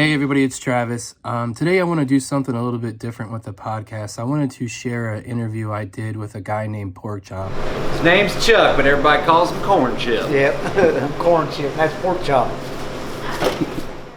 Hey everybody, it's Travis. Today I want to do something a little bit different with the podcast. I wanted to share an interview I did with a guy named Pork Chop. His name's Chuck, but everybody calls him Corn Chip. Yep, Corn Chip, that's Pork Chop.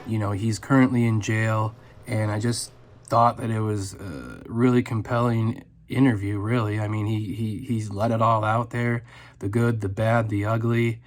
You know, he's currently in jail, and I just thought that it was a really compelling interview, really. I mean, he's let it all out there, the good, the bad, the ugly,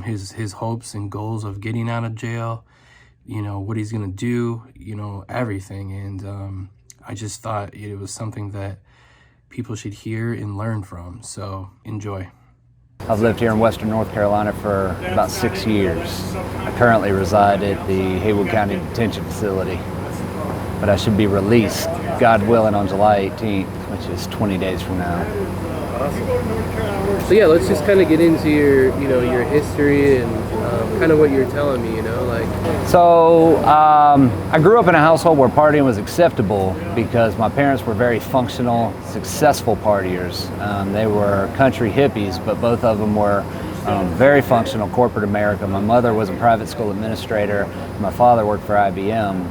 his hopes and goals of getting out of jail, you know, what he's going to do, you know, everything. And I just thought it was something that people should hear and learn from. So enjoy. I've lived here in Western North Carolina for about 6 years. I currently reside at the Haywood County Detention Facility, but I should be released, God willing, on July 18th, which is 20 days from now. Awesome. So yeah, let's just kind of get into your history and kind of what you're telling me, So I grew up in a household where partying was acceptable because my parents were very functional, successful partiers. They were country hippies, but both of them were very functional corporate America. My mother was a private school administrator. My father worked for IBM.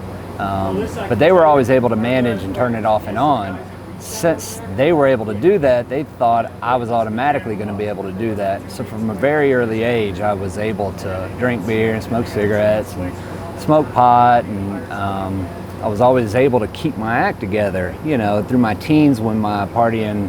But they were always able to manage and turn it off and on. Since they were able to do that, they thought I was automatically going to be able to do that. So from a very early age, I was able to drink beer and smoke cigarettes and smoke pot, and I was always able to keep my act together. You know, through my teens when my partying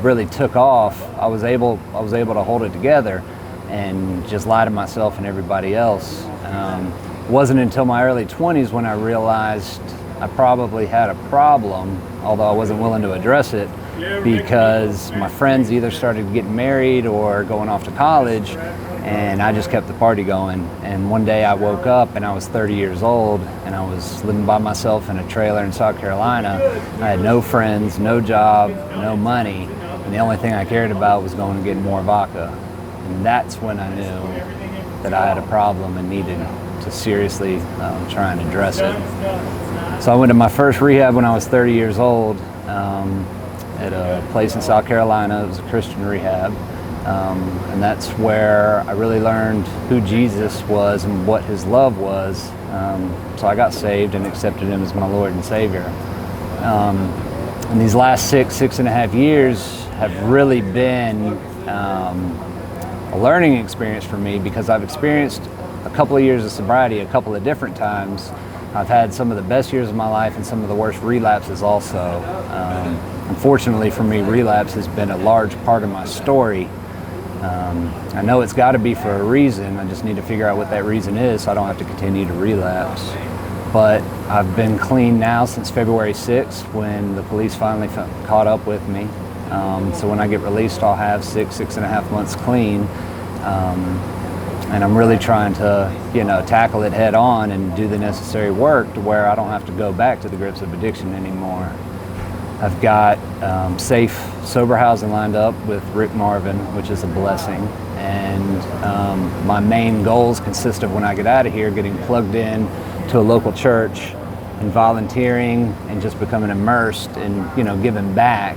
really took off, I was able to hold it together and just lie to myself and everybody else. It wasn't until my early 20s when I realized I probably had a problem, although I wasn't willing to address it, because my friends either started getting married or going off to college, and I just kept the party going. And one day I woke up and I was 30 years old, and I was living by myself in a trailer in South Carolina. I had no friends, no job, no money, and the only thing I cared about was going and getting more vodka. And that's when I knew that I had a problem and needed to seriously try and address it. So I went to my first rehab when I was 30 years old at a place in South Carolina. It was a Christian rehab. And that's where I really learned who Jesus was and what his love was. So I got saved and accepted him as my Lord and Savior. And these last six and a half years have really been a learning experience for me, because I've experienced a couple of years of sobriety a couple of different times. I've had some of the best years of my life and some of the worst relapses also. Unfortunately for me, relapse has been a large part of my story. I know it's got to be for a reason. I just need to figure out what that reason is so I don't have to continue to relapse. But I've been clean now since February 6th, when the police finally caught up with me. So when I get released, I'll have six and a half months clean. And I'm really trying to, tackle it head on and do the necessary work to where I don't have to go back to the grips of addiction anymore. I've got safe, sober housing lined up with Rick Marvin, which is a blessing. And my main goals consist of, when I get out of here, getting plugged in to a local church and volunteering and just becoming immersed and, giving back.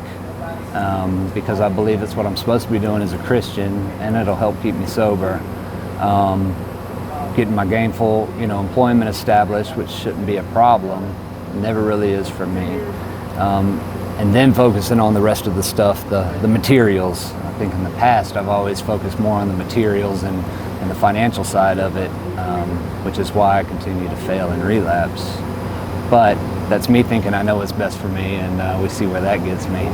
Because I believe it's what I'm supposed to be doing as a Christian, and it'll help keep me sober. Getting my gainful, employment established, which shouldn't be a problem. It never really is for me. And then focusing on the rest of the stuff, the materials. I think in the past I've always focused more on the materials and the financial side of it, which is why I continue to fail and relapse. But that's me thinking I know what's best for me, and we see where that gets me.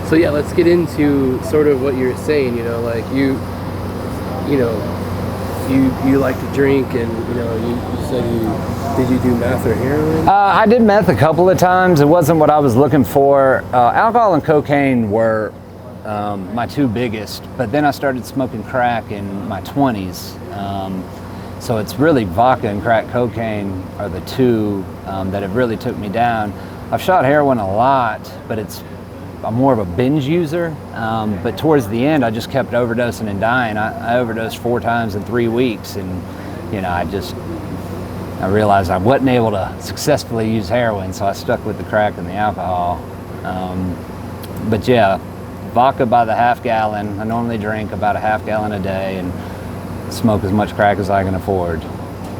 So yeah, let's get into sort of what you're saying. You like to drink, and you said did you do meth or heroin? I did meth a couple of times. It wasn't what I was looking for. Alcohol and cocaine were my two biggest, but then I started smoking crack in my 20s. So it's really vodka and crack cocaine are the two that have really took me down. I've shot heroin a lot, but I'm more of a binge user, but towards the end I just kept overdosing and dying. I overdosed 4 times in 3 weeks, and I realized I wasn't able to successfully use heroin, so I stuck with the crack and the alcohol. But yeah, vodka by the half gallon. I normally drink about a half gallon a day and smoke as much crack as I can afford.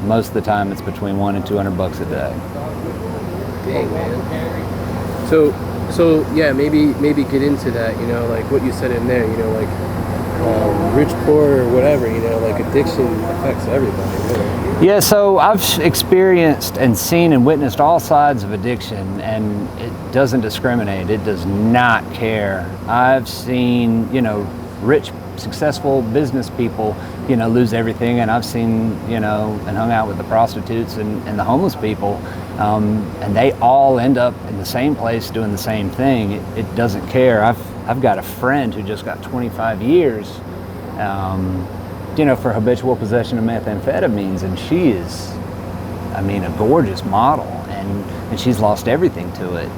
most of the time it's between $100 and $200 a day. Dang, man. So yeah, maybe get into that, you know, like what you said in there, you know, like rich, poor, or whatever, you know, like addiction affects everybody, really. Yeah, so I've experienced and seen and witnessed all sides of addiction, and it doesn't discriminate. It does not care. I've seen, you know, rich, successful business people, you know, lose everything, and I've seen, you know, and hung out with the prostitutes and the homeless people, and they all end up in the same place doing the same thing. It doesn't care. I've got a friend who just got 25 years, you know, for habitual possession of methamphetamines, and she is, I mean, a gorgeous model, and she's lost everything to it.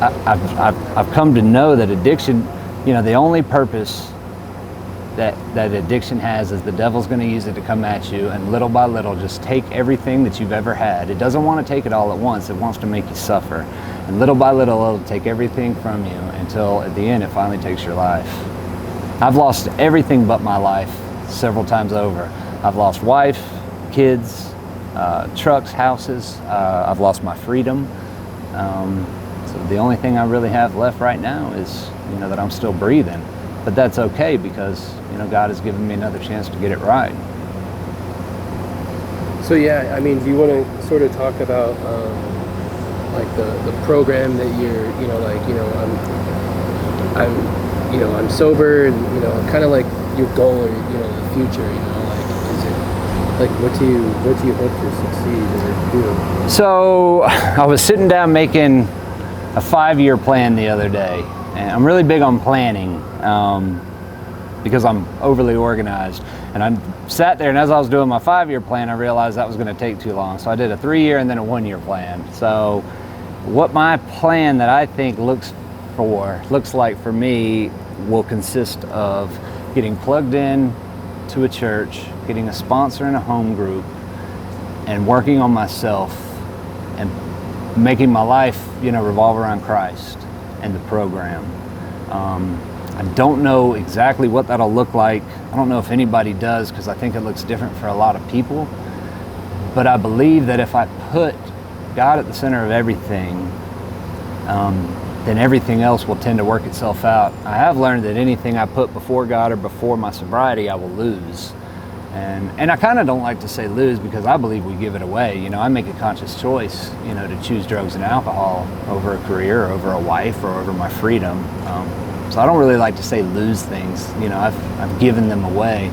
I've come to know that addiction, you know, the only purpose that addiction has is the devil's going to use it to come at you and little by little just take everything that you've ever had. It doesn't want to take it all at once. It wants to make you suffer. And little by little, it'll take everything from you until at the end it finally takes your life. I've lost everything but my life several times over. I've lost wife, kids, trucks, houses. I've lost my freedom. So the only thing I really have left right now is, you know, that I'm still breathing. But that's okay because, you know, God has given me another chance to get it right. So yeah, I mean, do you want to sort of talk about like the program that you're, you know, like, you know, I'm sober, and, you know, kind of like your goal or, you know, the future, you know, like, is it, like, what do you hope to succeed or do? So I was sitting down making a 5-year plan the other day, and I'm really big on planning because I'm overly organized. And I sat there, and as I was doing my 5-year plan, I realized that was going to take too long. So I did a 3-year and then a 1-year plan. So what my plan that I think looks like for me will consist of getting plugged in to a church, getting a sponsor in a home group, and working on myself and making my life, you know, revolve around Christ and the program. I don't know exactly what that'll look like. I don't know if anybody does, because I think it looks different for a lot of people. But I believe that if I put God at the center of everything, then everything else will tend to work itself out. I have learned that anything I put before God or before my sobriety, I will lose. And I kind of don't like to say lose, because I believe we give it away. You know, I make a conscious choice, you know, to choose drugs and alcohol over a career, or over a wife, or over my freedom. So I don't really like to say lose things. You know, I've given them away.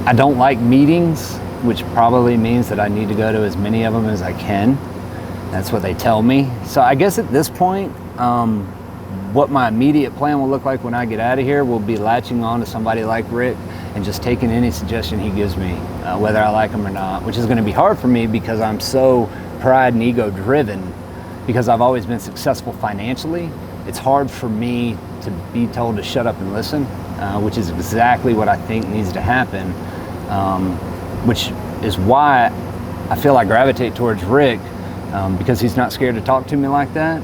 I don't like meetings, which probably means that I need to go to as many of them as I can. That's what they tell me. So I guess at this point, what my immediate plan will look like when I get out of here will be latching on to somebody like Rick and just taking any suggestion he gives me, whether I like them or not, which is going to be hard for me because I'm so pride and ego driven. Because I've always been successful financially, it's hard for me to be told to shut up and listen, which is exactly what I think needs to happen, which is why I feel I gravitate towards Rick, because he's not scared to talk to me like that.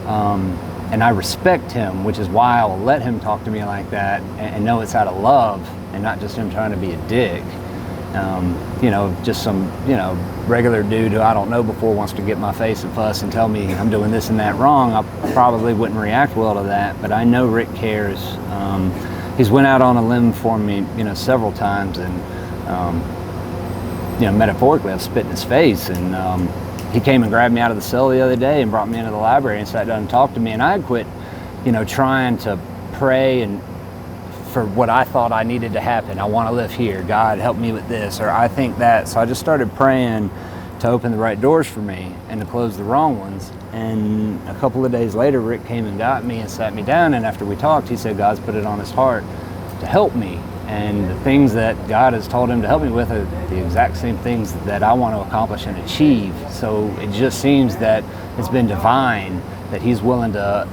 And I respect him, which is why I will let him talk to me like that and know it's out of love and not just him trying to be a dick. You know, just some, you know, regular dude who I don't know before wants to get my face and fuss and tell me I'm doing this and that wrong. I probably wouldn't react well to that, but I know Rick cares. He's went out on a limb for me, you know, several times, and, you know, metaphorically I've spit in his face, and he came and grabbed me out of the cell the other day and brought me into the library and sat down and talked to me, and I had quit, you know, trying to pray and for what I thought I needed to happen. I want to live here. God, help me with this, or I think that. So I just started praying to open the right doors for me and to close the wrong ones. And a couple of days later, Rick came and got me and sat me down, and after we talked, he said God's put it on his heart to help me. And the things that God has told him to help me with are the exact same things that I want to accomplish and achieve. So it just seems that it's been divine that he's willing to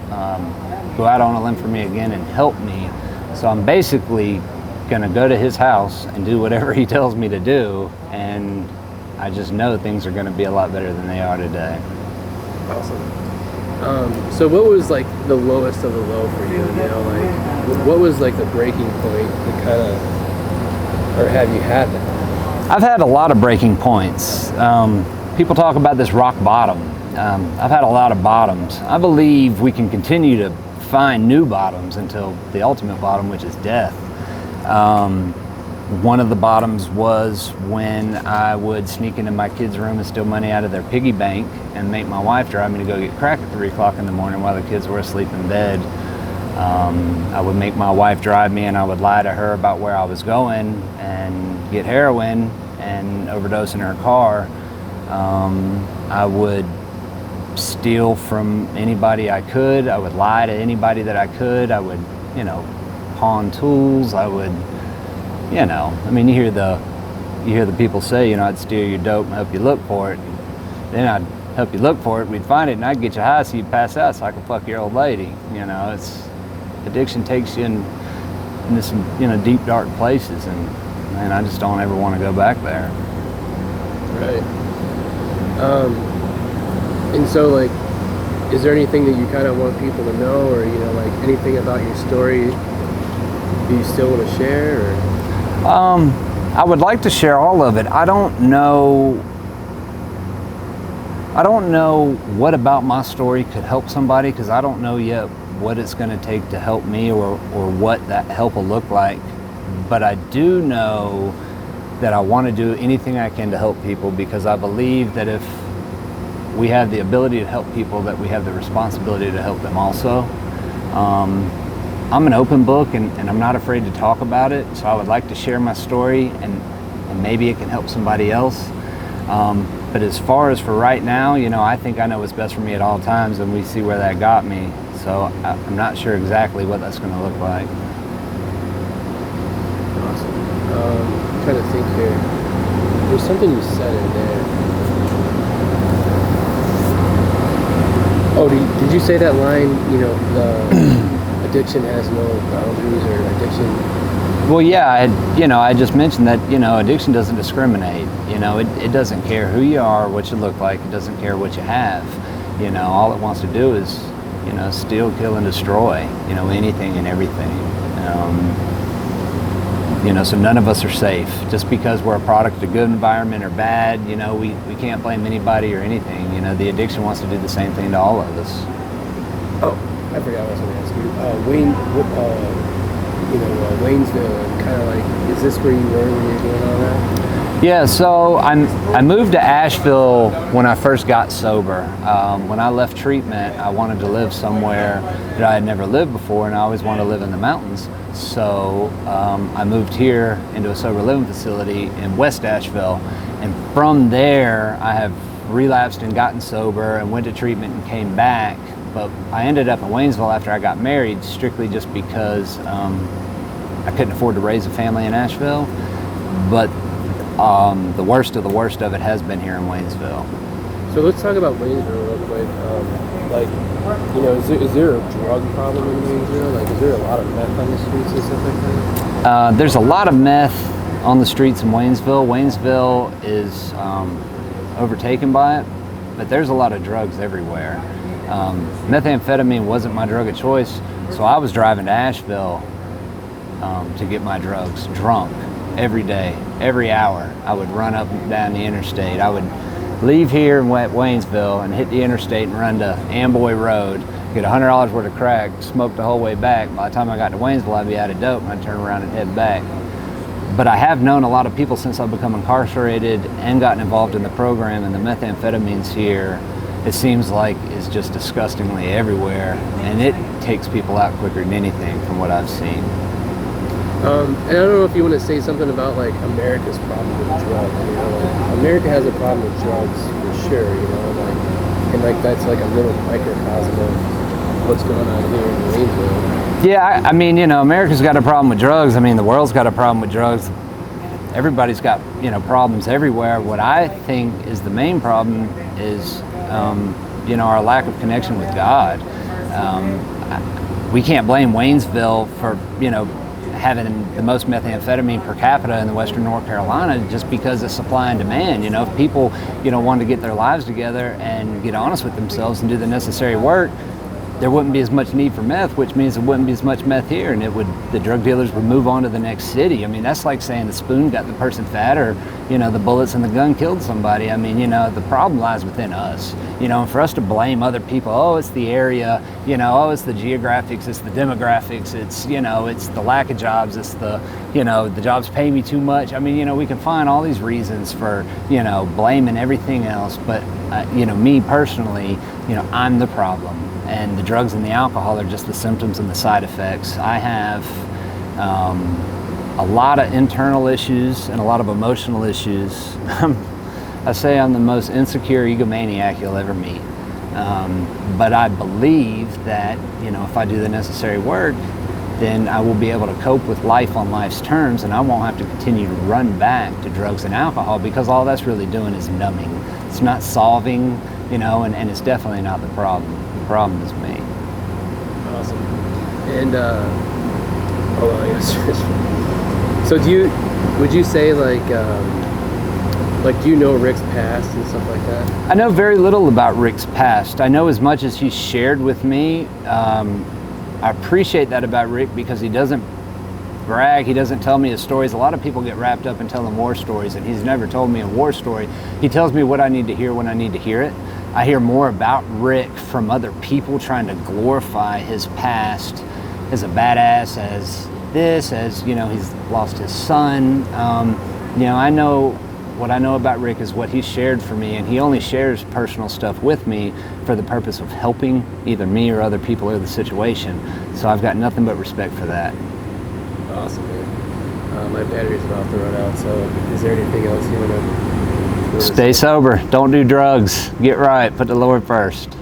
go out on a limb for me again and help me. So I'm basically going to go to his house and do whatever he tells me to do, and I just know things are going to be a lot better than they are today. Awesome. So what was like the lowest of the low for you? You know, like what was like the breaking point that kind of or have you had that? I've had a lot of breaking points. People talk about this rock bottom. I've had a lot of bottoms. I believe we can continue to find new bottoms until the ultimate bottom, which is death. One of the bottoms was when I would sneak into my kids' room and steal money out of their piggy bank and make my wife drive me to go get crack at 3 o'clock in the morning while the kids were asleep in bed. I would make my wife drive me, and I would lie to her about where I was going and get heroin and overdose in her car. I would steal from anybody I could. I would lie to anybody that I could. I would, pawn tools. I would, I mean, you hear the people say, I'd steal your dope and help you look for it. Then I'd help you look for it. We'd find it, and I'd get you high so you'd pass out so I could fuck your old lady. It's addiction takes you into some, deep, dark places, and I just don't ever want to go back there. Right. And so, like, is there anything that you kind of want people to know, or, anything about your story do you still want to share, or? I would like to share all of it. I don't know what about my story could help somebody, because I don't know yet what it's going to take to help me or what that help will look like. But I do know that I want to do anything I can to help people, because I believe that if we have the ability to help people, that we have the responsibility to help them also. I'm an open book, and I'm not afraid to talk about it, so I would like to share my story, and maybe it can help somebody else. But as far as for right now, I think I know what's best for me at all times, and we see where that got me. So I'm not sure exactly what that's going to look like. Awesome. I'm trying to think here. There's something you said in there. Oh, did you say that line, the addiction has no boundaries, or addiction? Well, yeah, I just mentioned that, addiction doesn't discriminate. It doesn't care who you are, what you look like. It doesn't care what you have. All it wants to do is, steal, kill, and destroy, anything and everything. So none of us are safe. Just because we're a product of a good environment or bad, we can't blame anybody or anything. The addiction wants to do the same thing to all of us. Oh, I forgot what I was going to ask you. Waynesville, and kind of like, is this where you were when you were doing all that? Yeah, so I moved to Asheville when I first got sober. When I left treatment, I wanted to live somewhere that I had never lived before, and I always wanted to live in the mountains. So I moved here into a sober living facility in West Asheville, and from there I have relapsed and gotten sober and went to treatment and came back. But I ended up in Waynesville after I got married, strictly just because I couldn't afford to raise a family in Asheville. But the worst of it has been here in Waynesville. So let's talk about Waynesville real quick. Is there a drug problem in Waynesville? Like, is there a lot of meth on the streets and stuff like that? There's a lot of meth on the streets in Waynesville. Waynesville is overtaken by it, but there's a lot of drugs everywhere. Methamphetamine wasn't my drug of choice, so I was driving to Asheville to get my drugs drunk every day, every hour. I would run up and down the interstate. I would leave here in Waynesville and hit the interstate and run to Amboy Road, get $100 worth of crack, smoke the whole way back. By the time I got to Waynesville, I'd be out of dope, and I'd turn around and head back. But I have known a lot of people since I've become incarcerated and gotten involved in the program, and the methamphetamines here, it seems like, is just disgustingly everywhere, and it takes people out quicker than anything from what I've seen. And I don't know if you want to say something about, like, America's problem with drugs. America has a problem with drugs for sure, and that's like a little microcosm of what's going on here in Waynesville. Yeah, I mean, America's got a problem with drugs. I mean, the world's got a problem with drugs. Everybody's got, problems everywhere. What I think is the main problem is, our lack of connection with God. We can't blame Waynesville for, having the most methamphetamine per capita in the Western North Carolina just because of supply and demand. If people, want to get their lives together and get honest with themselves and do the necessary work, there wouldn't be as much need for meth, which means there wouldn't be as much meth here, and the drug dealers would move on to the next city. I mean, that's like saying the spoon got the person fat, or, you know, the bullets in the gun killed somebody. I mean, you know, the problem lies within us, you know, and for us to blame other people, oh, it's the area, you know, oh, it's the geographics, it's the demographics, it's, you know, it's the lack of jobs, it's the, you know, the jobs pay me too much. I mean, you know, we can find all these reasons for, you know, blaming everything else, but, you know, me personally, you know, I'm the problem. And the drugs and the alcohol are just the symptoms and the side effects. I have a lot of internal issues and a lot of emotional issues. I say I'm the most insecure egomaniac you'll ever meet. But I believe that, you know, if I do the necessary work, then I will be able to cope with life on life's terms, and I won't have to continue to run back to drugs and alcohol, because all that's really doing is numbing. It's not solving, you know, and it's definitely not the problem. The problem is me. Awesome. And hold on, so would you say like do you know Rick's past and stuff like that? I know very little about Rick's past. I know as much as he's shared with me. I appreciate that about Rick, because he doesn't brag, he doesn't tell me his stories. A lot of people get wrapped up in telling war stories, and he's never told me a war story. He tells me what I need to hear when I need to hear it. I hear more about Rick from other people trying to glorify his past as a badass, as this, as, you know, he's lost his son. You know, I know what I know about Rick is what he's shared for me, and he only shares personal stuff with me for the purpose of helping either me or other people or the situation. So I've got nothing but respect for that. Awesome, man. My battery's about to run out, so is there anything else you want to... Stay sober. Don't do drugs. Get right. Put the Lord first.